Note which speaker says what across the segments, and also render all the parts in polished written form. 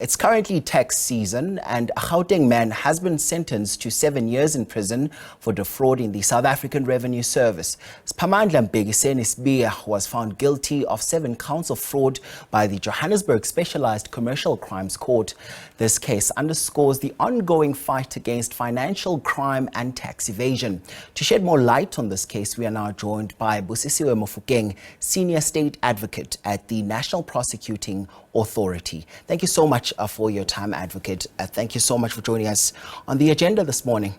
Speaker 1: It's currently tax season, and a Gauteng man has been sentenced to 7 years in prison for defrauding the South African Revenue Service. Mbekiseni Sibiya was found guilty of 7 counts of fraud by the Johannesburg Specialized Commercial Crimes Court. This case underscores the ongoing fight against financial crime and tax evasion. To shed more light on this case, we are now joined by Busisiwe Mofokeng, Senior State Advocate at the National Prosecuting Authority. Thank you so much for your time, Advocate. Thank you so much for joining us on the agenda this morning.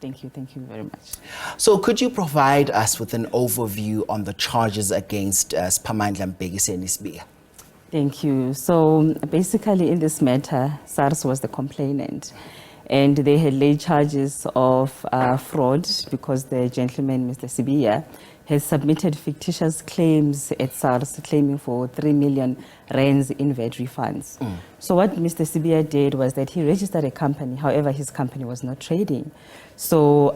Speaker 2: Thank you very much.
Speaker 1: So could you provide us with an overview on the charges against Mbekiseni Sibiya?
Speaker 2: Thank you. So basically in this matter, SARS was the complainant, and they had laid charges of fraud because the gentleman, Mr. Sibiya, has submitted fictitious claims at SARS claiming for 3 million rands in VAT refunds. So what Mr. Sibiya did was that he registered a company, however his company was not trading. So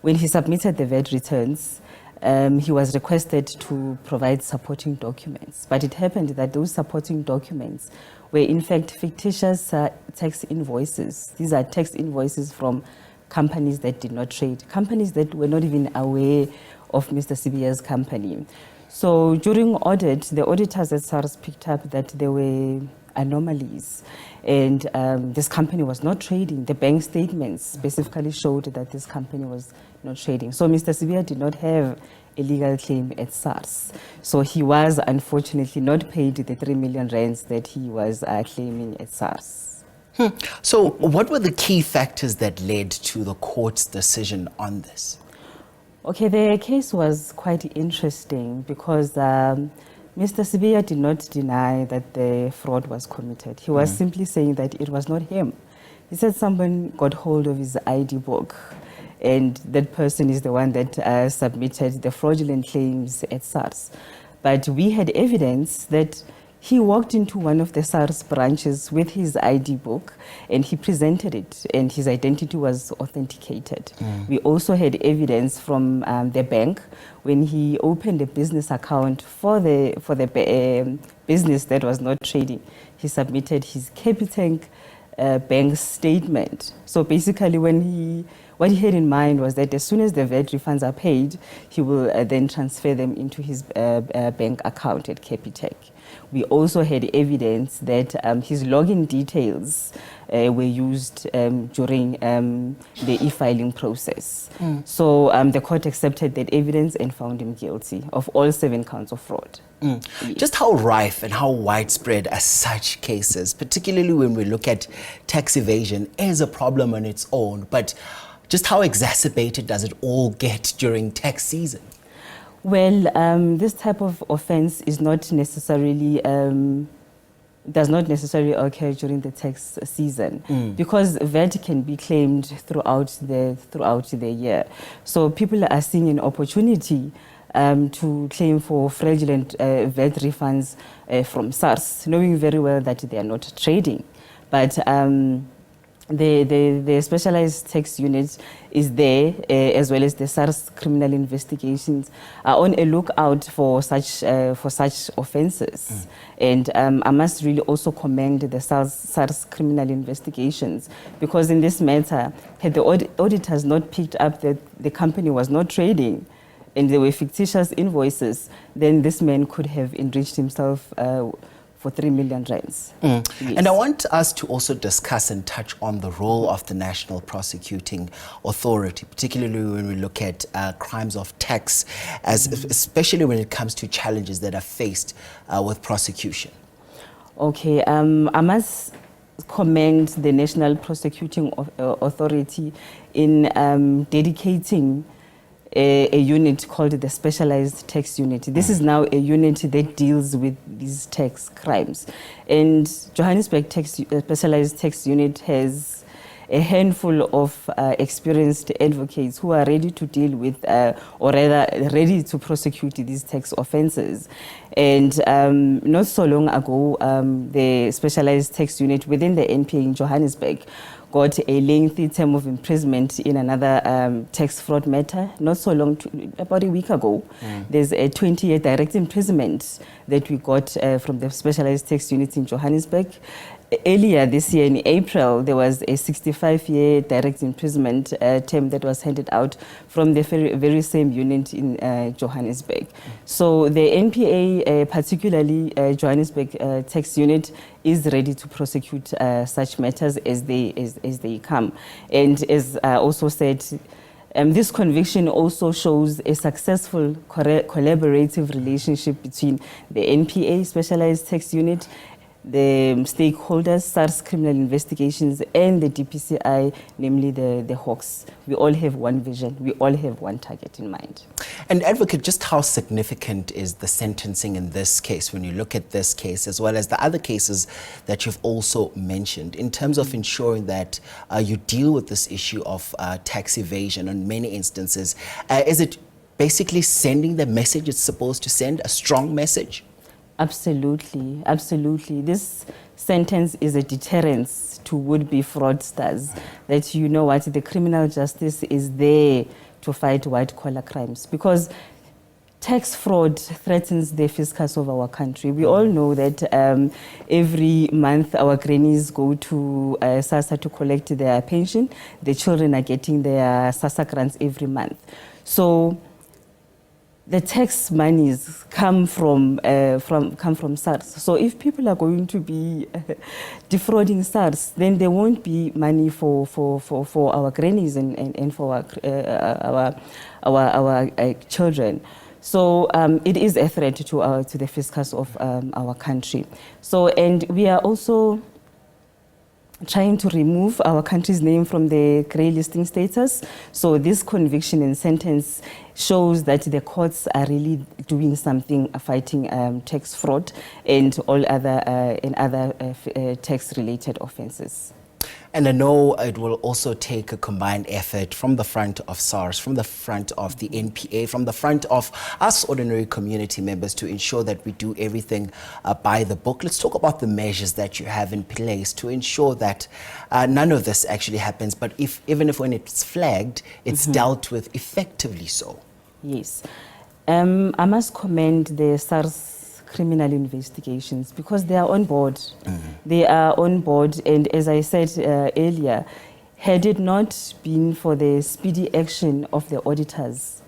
Speaker 2: when he submitted the VAT returns, he was requested to provide supporting documents. But it happened that those supporting documents were in fact fictitious tax invoices. These are tax invoices from companies that did not trade, companies that were not even aware of Mr. Sibiya's company. So during audit, the auditors at SARS picked up that there were anomalies, and this company was not trading. The bank statements specifically showed that this company was not trading. So Mr. Sibiya did not have a legal claim at SARS. So he was unfortunately not paid the 3 million rands that he was claiming at SARS.
Speaker 1: So what were the key factors that led to the court's decision on this?
Speaker 2: Okay, the case was quite interesting because Mr. Sibiya did not deny that the fraud was committed. He was simply saying that it was not him. He said someone got hold of his ID book, and that person is the one that submitted the fraudulent claims at SARS. But we had evidence that he walked into one of the SARS branches with his ID book and he presented it, and his identity was authenticated. We also had evidence from the bank when he opened a business account for the business that was not trading. He submitted his Gauteng bank statement. So basically what he had in mind was that as soon as the VAT refunds are paid, he will then transfer them into his bank account at Capitec. We also had evidence that his login details were used during the e-filing process. So the court accepted that evidence and found him guilty of all 7 counts of fraud. Yes.
Speaker 1: Just how rife and how widespread are such cases, particularly when we look at tax evasion as a problem on its own, but just how exacerbated does it all get during tax season?
Speaker 2: Well, this type of offense is not necessarily does not necessarily occur during the tax season because VAT can be claimed throughout the year. So people are seeing an opportunity to claim for fraudulent VAT refunds from SARS, knowing very well that they are not trading. But the Specialized Tax Unit is there, as well as the SARS criminal investigations are on a lookout for such offences. And I must really also commend the SARS criminal investigations, because in this matter, had the auditors not picked up that the company was not trading and there were fictitious invoices, then this man could have enriched himself for 3 million rands. Yes.
Speaker 1: And I want us to also discuss and touch on the role of the National Prosecuting Authority, particularly when we look at crimes of tax, especially when it comes to challenges that are faced with prosecution.
Speaker 2: Okay, I must commend the National Prosecuting Authority in dedicating a unit called the Specialized Tax Unit. This is now a unit that deals with these tax crimes. And Johannesburg Specialized Tax Unit has a handful of experienced advocates who are ready to deal with, or rather ready to prosecute these tax offences. And not so long ago, the Specialized Tax Unit within the NPA in Johannesburg got a lengthy term of imprisonment in another tax fraud matter. Not so long, about a week ago, there's a 20-year direct imprisonment that we got from the Specialized Tax Unit in Johannesburg. Earlier this year, in April, there was a 65-year direct imprisonment term that was handed out from the very same unit in Johannesburg. So the NPA, particularly Johannesburg Tax Unit, is ready to prosecute such matters as they come. And as I also said, this conviction also shows a successful collaborative relationship between the NPA, Specialized Tax Unit, the stakeholders, SARS Criminal Investigations, and the DPCI, namely the Hawks. We all have one vision. We all have one target in mind.
Speaker 1: And Advocate, just how significant is the sentencing in this case when you look at this case, as well as the other cases that you've also mentioned, in terms of ensuring that you deal with this issue of tax evasion in many instances? Is it basically sending the message it's supposed to send, a strong message?
Speaker 2: Absolutely, absolutely. This sentence is a deterrence to would-be fraudsters, that you know what, the criminal justice is there to fight white-collar crimes, because tax fraud threatens the fiscus of our country. We all know that every month our grannies go to SASSA to collect their pension. The children are getting their SASSA grants every month. So the tax monies come from SARS. So if people are going to be defrauding SARS, then there won't be money for our grannies and for our children. So it is a threat to the fiscus of our country. So, and we are also trying to remove our country's name from the grey listing status. So this conviction and sentence shows that the courts are really doing something, fighting tax fraud and all other tax-related offences.
Speaker 1: And I know it will also take a combined effort from the front of SARS, from the front of the NPA, from the front of us ordinary community members to ensure that we do everything by the book. Let's talk about the measures that you have in place to ensure that none of this actually happens, but even if when it's flagged, it's dealt with effectively so. Yes.
Speaker 2: I must commend the SARS criminal investigations because they are on board. They are on board, and as I said earlier, had it not been for the speedy action of the auditors,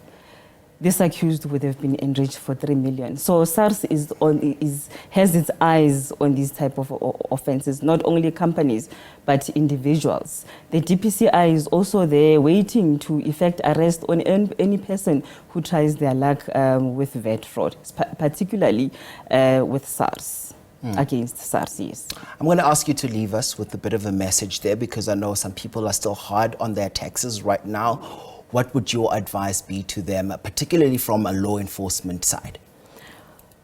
Speaker 2: this accused would have been enriched for 3 million. So SARS has its eyes on these type of offences, not only companies, but individuals. The DPCI is also there waiting to effect arrest on any person who tries their luck with VAT fraud, particularly with SARS. Against SARS, yes.
Speaker 1: I'm going to ask you to leave us with a bit of a message there, because I know some people are still hard on their taxes right now. What would your advice be to them, particularly from a law enforcement side?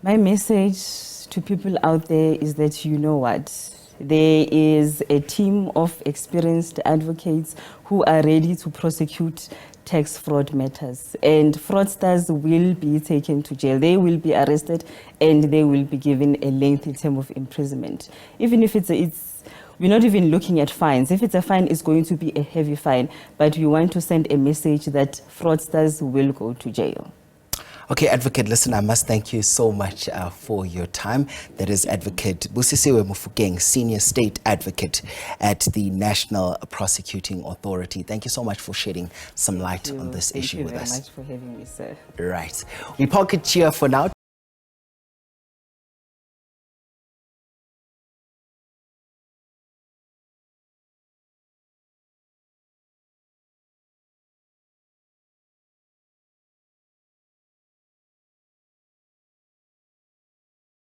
Speaker 2: My message to people out there is that, you know what, there is a team of experienced advocates who are ready to prosecute tax fraud matters, and fraudsters will be taken to jail. They will be arrested and they will be given a lengthy term of imprisonment. Even if we're not even looking at fines. If it's a fine, it's going to be a heavy fine, but we want to send a message that fraudsters will go to jail.
Speaker 1: Okay, Advocate, listen, I must thank you so much for your time. That is Advocate Busisiwe Mofokeng, Senior State Advocate at the National Prosecuting Authority. Thank you so much for shedding some light on this issue with us.
Speaker 2: Thank you very much for having me, sir.
Speaker 1: Right. We park it here for now.